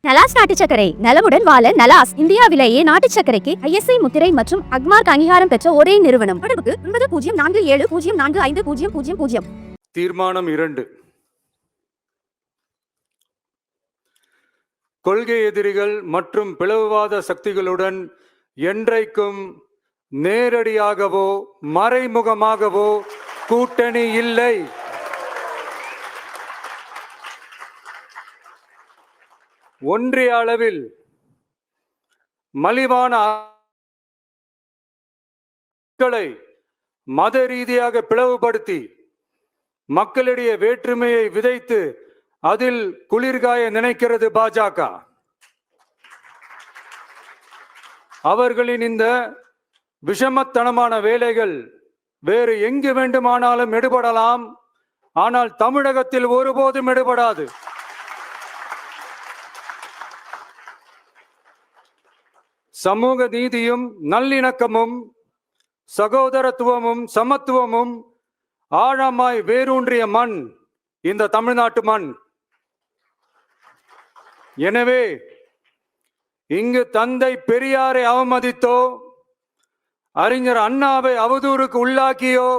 நலாஸ் நாட்டு சர்க்கரை நலமுடன் வாழ நலாஸ் இந்தியாவிலேயே நாட்டு சர்க்கரைக்கு ISI முத்திரை மற்றும் அக்மார்க் அங்கீகாரம் பெற்ற ஒரே நிறுவனம். தொடர்புக்கு 9047045000. தீர்மானம் 2. கொள்கை எதிரிகள் மற்றும் பிளவுவாத சக்திகளுடன் என்றைக்கும் நேரடியாகவோ மறைமுகமாகவோ கூட்டணி இல்லை. ஒன்றிய அளவில் மலிவான மக்களை மத ரீதியாக பிளவுபடுத்தி மக்களிடையே வேற்றுமையை விதைத்து அதில் குளிர்காய நினைக்கிறது பாஜக. அவர்களின் இந்த விஷமத்தனமான வேலைகள் வேறு எங்கு வேண்டுமானாலும் எடுபடலாம், ஆனால் தமிழகத்தில் ஒருபோதும் எடுபடாது. சமூக நீதியும் நல்லிணக்கமும் சகோதரத்துவமும் சமத்துவமும் ஆழமாய் வேரூன்றிய மண் இந்த தமிழ்நாட்டு மண். எனவே இங்கு தந்தை பெரியாரை அவமதித்தோ அறிஞர் அண்ணாவை அவதூறுக்கு உள்ளாக்கியோ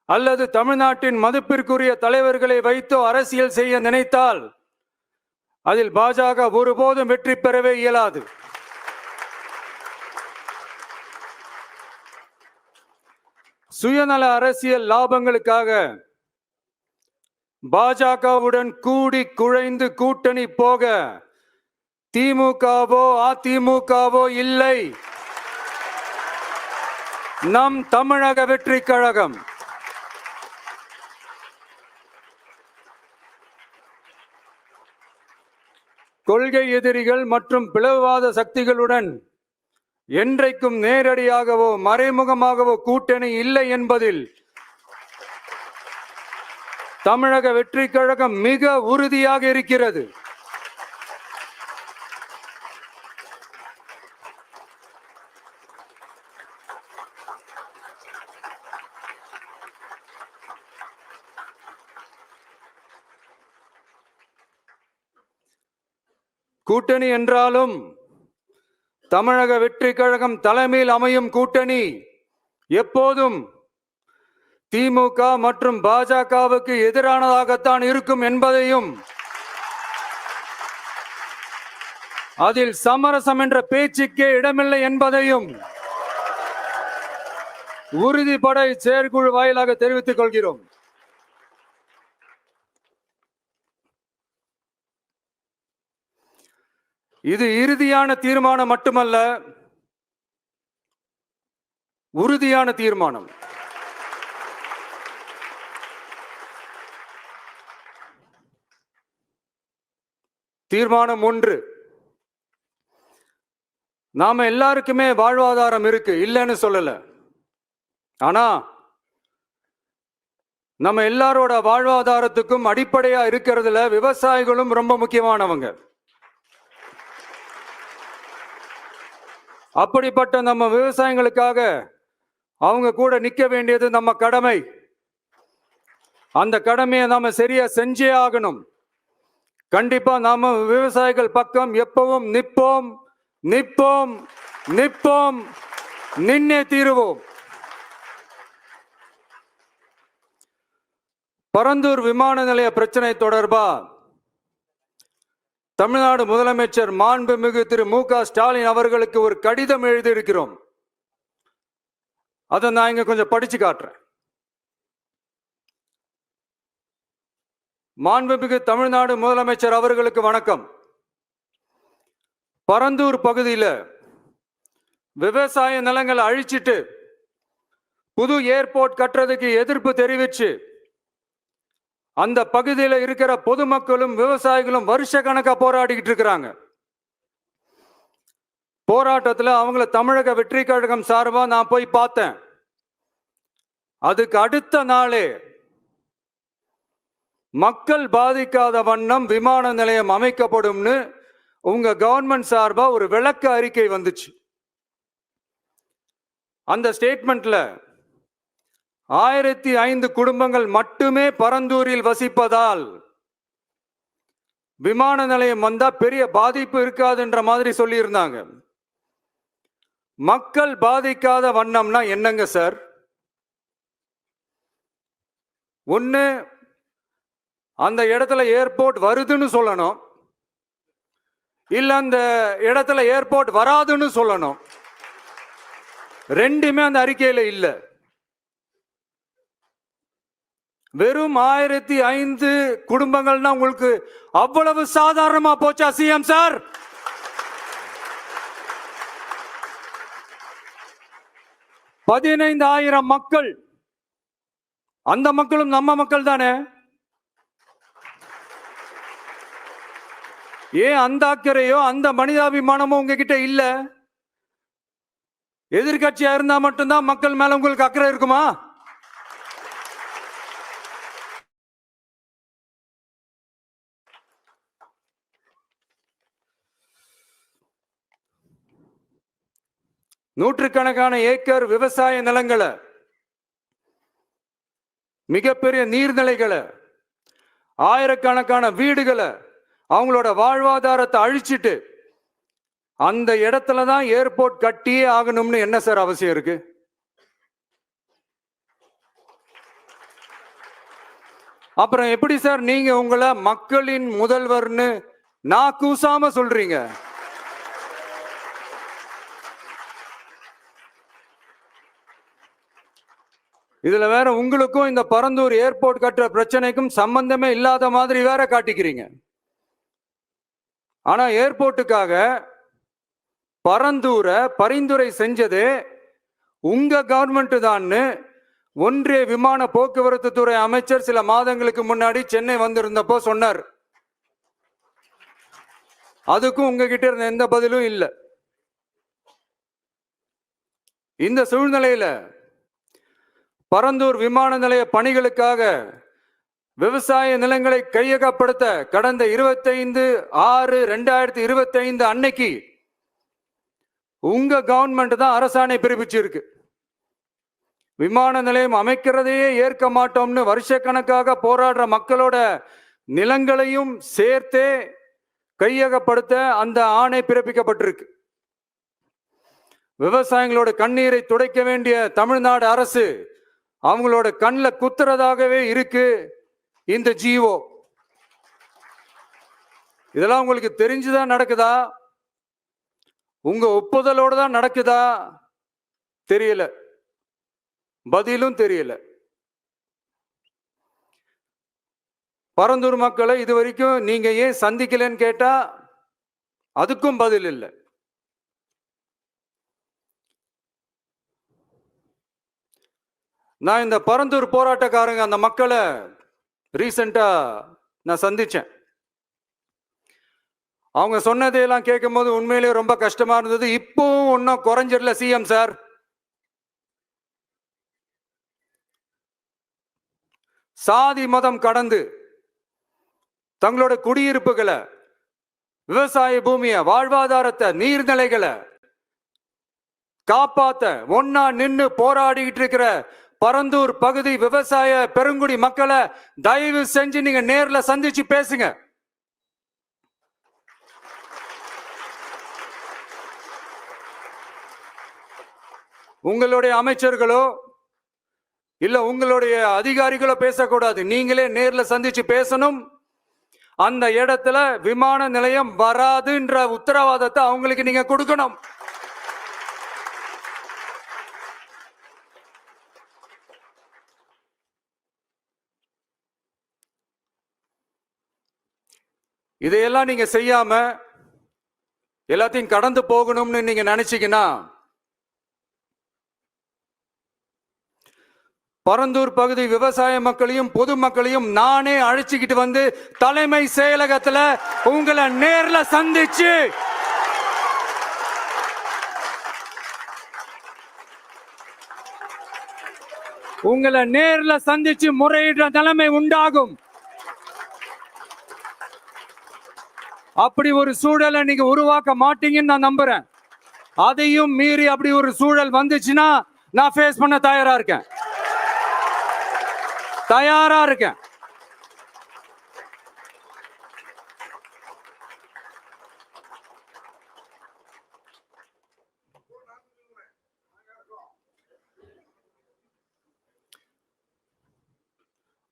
அல்லது தமிழ்நாட்டின் மதிப்பிற்குரிய தலைவர்களை வைத்தோ அரசியல் செய்ய நினைத்தால் அதில் பாஜக ஒருபோதும் வெற்றி பெறவே இயலாது. சுயநல அரசியல் லாபங்களுக்காக பாஜகவுடன் கூடி குழைந்து கூட்டணி போக திமுகவோ அதிமுகவோ இல்லை. நம் தமிழக வெற்றி கழகம் கொள்கை எதிரிகள் மற்றும் பிளவுவாத சக்திகளுடன் என்றைக்கும் நேரடியாகவோ மறைமுகமாகவோ கூட்டணி இல்லை என்பதில் தமிழக வெற்றி கழகம் மிக உறுதியாக இருக்கிறது. கூட்டணி என்றாலும் தமிழக வெற்றி கழகம் தலைமையில் அமையும் கூட்டணி எப்போதும் திமுக மற்றும் பாஜகவுக்கு எதிரானதாகத்தான் இருக்கும் என்பதையும் அதில் சமரசம் என்ற பேச்சுக்கே இடமில்லை என்பதையும் உறுதிப்பட செயற்குழு வாயிலாக தெரிவித்துக் கொள்கிறோம். இது இறுதியான தீர்மானம் மட்டுமல்ல, உறுதியான தீர்மானம். தீர்மானம் 1. நாம எல்லாருக்குமே வாழ்வாதாரம் இருக்கு, இல்லைன்னு சொல்லல. ஆனா நம்ம எல்லாரோட வாழ்வாதாரத்துக்கும் அடிப்படையா இருக்கிறதுல விவசாயிகளும் ரொம்ப முக்கியமானவங்க. அப்படிப்பட்ட நம்ம விவசாயிகளுக்காக அவங்க கூட நிற்க வேண்டியது நம்ம கடமை. அந்த கடமையை நாம சரியா செஞ்சே ஆகணும். கண்டிப்பா நாம விவசாயிகள் பக்கம் எப்பவும் நிற்போம் நிற்போம் நிற்போம், நின்னே தீருவோம். பரந்தூர் விமான நிலைய பிரச்சனை தொடர்பா தமிழ்நாடு முதலமைச்சர் மாண்புமிகு திரு மு.க. ஸ்டாலின் அவர்களுக்கு ஒரு கடிதம் எழுதியிருக்கிறோம். அதை நான் இங்க கொஞ்சம் படிச்சு காட்டுறேன். மாண்புமிகு தமிழ்நாடு முதலமைச்சர் அவர்களுக்கு வணக்கம். பரந்தூர் பகுதியில் விவசாய நிலங்களை அழிச்சிட்டு புது ஏர்போர்ட் கட்டுறதுக்கு எதிர்ப்பு தெரிவிச்சு அந்த பகுதியில் இருக்கிற பொதுமக்களும் விவசாயிகளும் வருஷ கணக்கா போராடிக்கிட்டு இருக்கிறாங்க. போராட்டத்தில் அவங்கள தமிழக வெற்றி கழகம் சார்பா நான் போய் பார்த்தேன். அதுக்கு அடுத்த நாளே மக்கள் பாதிக்காத வண்ணம் விமான நிலையம் அமைக்கப்படும்னு உங்க கவர்மெண்ட் சார்பா ஒரு விளக்க அறிக்கை வந்துச்சு. அந்த ஸ்டேட்மெண்ட்ல 1005 குடும்பங்கள் மட்டுமே பரந்தூரில் வசிப்பதால் விமான நிலையம் வந்தா பெரிய பாதிப்பு இருக்காதுன்ற மாதிரி சொல்லியிருந்தாங்க. மக்கள் பாதிக்காத வண்ணம்னா என்னங்க சார்? ஒண்ணு அந்த இடத்துல ஏர்போர்ட் வருதுன்னு சொல்லணும், இல்ல அந்த இடத்துல ஏர்போர்ட் வராதுன்னு சொல்லணும். ரெண்டுமே அந்த அறிக்கையில இல்ல. வெறும் 1005 குடும்பங்கள்னா உங்களுக்கு அவ்வளவு சாதாரணமா போச்சா சிஎம் சார்? பதினைந்தாயிரம் மக்கள், அந்த மக்களும் நம்ம மக்கள் தானே. ஏன் அந்த அக்கறையோ அந்த மனிதாபிமானமோ உங்ககிட்ட இல்ல? எதிர்கட்சியா இருந்தா மட்டும்தான் மக்கள் மேல உங்களுக்கு அக்கறை இருக்குமா? நூற்றுக்கணக்கான ஏக்கர் விவசாய நிலங்களை, மிகப்பெரிய நீர்நிலைகளை, ஆயிரக்கணக்கான வீடுகளை, அவங்களோட வாழ்வாதாரத்தை அழிச்சிட்டு அந்த இடத்துல தான் ஏர்போர்ட் கட்டியே ஆகணும்னு என்ன சார் அவசியம் இருக்கு? அப்புறம் எப்படி சார் நீங்க உங்களை மக்களின் முதல்வர்னு நான் கூசாம சொல்றீங்க? இதுல வேற உங்களுக்கும் இந்த பரந்தூர் ஏர்போர்ட் கட்டுற பிரச்சனைக்கும் சம்பந்தமே இல்லாத மாதிரி வேற காட்டிக்கிறீங்க. ஆனா ஏர்போர்ட்டுக்காக பரந்தூரை பரிந்துரை செஞ்சது உங்க கவர்மெண்ட் தான் ஒன்றிய விமான போக்குவரத்து துறை அமைச்சர் சில மாதங்களுக்கு முன்னாடி சென்னை வந்திருந்தப்போ சொன்னார். அதுக்கும் உங்ககிட்ட இருந்த எந்த பதிலும் இல்லை. இந்த சூழ்நிலையில பரந்தூர் விமான நிலைய பணிகளுக்காக விவசாய நிலங்களை கையகப்படுத்த கடந்த 25/6/2025 அன்னைக்கு உங்க கவர்மெண்ட் தான் அரசாணை பிறப்பிச்சிருக்கு. விமான நிலையம் அமைக்கிறதையே ஏற்க மாட்டோம்னு வருஷக்கணக்காக போராடுற மக்களோட நிலங்களையும் சேர்த்தே கையகப்படுத்த அந்த ஆணை பிறப்பிக்கப்பட்டிருக்கு. விவசாயிகளோட கண்ணீரை துடைக்க வேண்டிய தமிழ்நாடு அரசு அவங்களோட கண்ணில் குத்துறதாகவே இருக்கு இந்த ஜிஓ. இதெல்லாம் உங்களுக்கு தெரிஞ்சுதான் நடக்குதா? உங்க ஒப்புதலோடு தான் நடக்குதா? தெரியல, பதிலும் தெரியல. பரந்தூர் மக்களை இது வரைக்கும் நீங்க ஏன் சந்திக்கலன்னு கேட்டா அதுக்கும் பதில் இல்லை. நான் இந்த பரந்தூர் போராட்டக்காரங்க அந்த மக்களை ரீசெண்டா நான் சந்திச்சேன். அவங்க சொன்னதையெல்லாம் கேட்கும் போது உண்மையிலேயே ரொம்ப கஷ்டமா இருந்தது. இப்பவும் ஒன்னும் குறைஞ்சிடல சிஎம் சார். சாதி மதம் கடந்து தங்களோட குடியிருப்புகளை, விவசாய பூமியை, வாழ்வாதாரத்தை, நீர்நிலைகளை காப்பாத்த ஒன்னா நின்று போராடிக்கிட்டு இருக்கிற பரந்தூர் பகுதி விவசாய பெருங்குடி மக்களை தயவு செஞ்சு நீங்க நேர்ல சந்திச்சு பேசுங்க. உங்களுடைய அமைச்சர்களோ இல்ல உங்களுடைய அதிகாரிகளோ பேசக்கூடாது. நீங்களே நேர்ல சந்திச்சு பேசணும். அந்த இடத்துல விமான நிலையம் வராதுன்ற உத்தரவாதத்தை அவங்களுக்கு நீங்க கொடுக்கணும். இதையெல்லாம் நீங்க செய்யாம எல்லாத்தையும் கடந்து போகணும்னு நீங்க நினைச்சீங்கன்னா பரந்தூர் பகுதி விவசாய மக்களையும் பொதுமக்களையும் நானே அழைச்சிக்கிட்டு வந்து தலைமை செயலகத்துல உங்களை நேர்ல சந்திச்சு முறையிடுற நிலைமை உண்டாகும். அப்படி ஒரு சூழலை நீங்க உருவாக்க மாட்டீங்கன்னு நான் நம்புறேன். அதையும் மீறி அப்படி ஒரு சூழல் வந்துச்சுன்னா நான் ஃபேஸ் பண்ண தயாரா இருக்கேன்.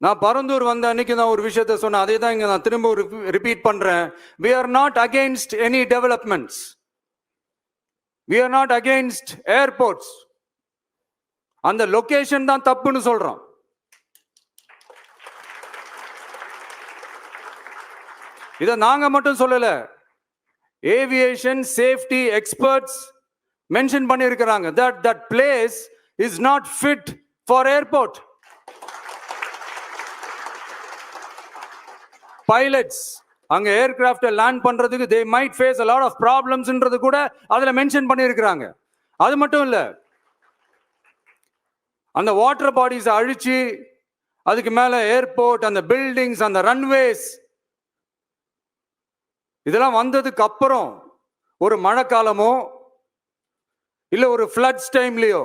நான் பரந்தூர் வந்த அன்னைக்கு நான் ஒரு விஷயத்த சொன்னேன், அதே தான் இங்க நான் திரும்ப ரிப்பீட் பண்றேன். We are not against any developments. We are not against airports. அந்த லொகேஷன் தான் தப்புன்னு சொல்றோம். இத நாங்க மட்டும் சொல்லல, ஏவியேஷன் சேஃப்டி எக்ஸ்பர்ட்ஸ் மென்ஷன் பண்ணியிருக்கிறாங்க. that place is not fit for airport. Pilots அங்க ஏர்கிராஃப்ட் லேண்ட் பண்றதுக்கு they might face a lot of problems ன்றது கூட அதுல மென்ஷன் பண்ணியிருக்கிறாங்க. அது மட்டும் இல்ல, அந்த வாட்டர் பாடிஸ் அழிச்சு அதுக்கு மேல ஏர்போர்ட், அந்த பில்டிங்ஸ், அந்த ரன்வேஸ் இதெல்லாம் வந்ததுக்கு அப்புறம் ஒரு மழைக்காலமோ இல்ல ஒரு floods டைம்லயோ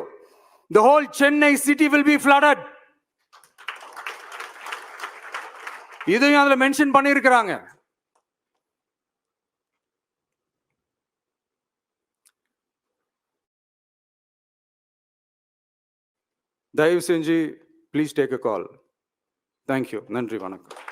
the whole Chennai city will be flooded. இதையும் அதுல மென்ஷன் பண்ணியிருக்கிறாங்க. தயவு செஞ்சு please take a call. Thank you. நன்றி, வணக்கம்.